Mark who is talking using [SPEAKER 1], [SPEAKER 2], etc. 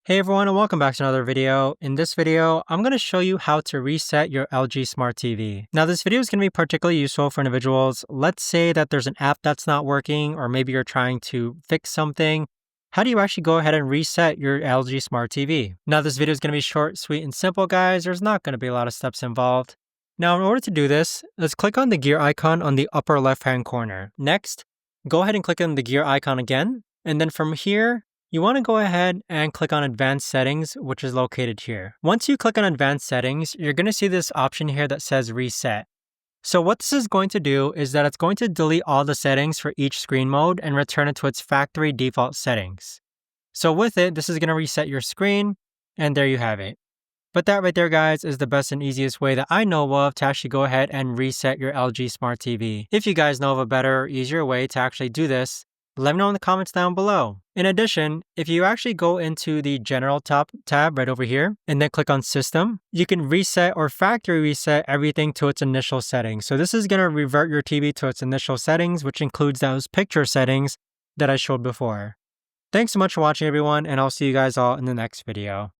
[SPEAKER 1] Hey everyone and welcome back to another video. In this video, I'm going to show you how to reset your LG Smart TV. Now this video is going to be particularly useful for individuals. Let's say that there's an app that's not working or maybe you're trying to fix something. How do you actually go ahead and reset your LG Smart TV? Now this video is going to be short, sweet, and simple guys. There's not going to be a lot of steps involved. Now in order to do this, let's click on the gear icon on the upper left hand corner. Next, go ahead and click on the gear icon again. And then from here, you want to go ahead and click on Advanced Settings, which is located here. Once you click on Advanced Settings, you're going to see this option here that says Reset. So what this is going to do is that it's going to delete all the settings for each screen mode and return it to its factory default settings. So with it, this is going to reset your screen, and there you have it. But that right there, guys, is the best and easiest way that I know of to actually go ahead and reset your LG Smart TV. If you guys know of a better, easier way to actually do this, let me know in the comments down below. In addition, if you actually go into the General tab right over here and then click on System, you can reset or factory reset everything to its initial settings. So this is going to revert your TV to its initial settings, which includes those picture settings that I showed before. Thanks so much for watching everyone, and I'll see you guys all in the next video.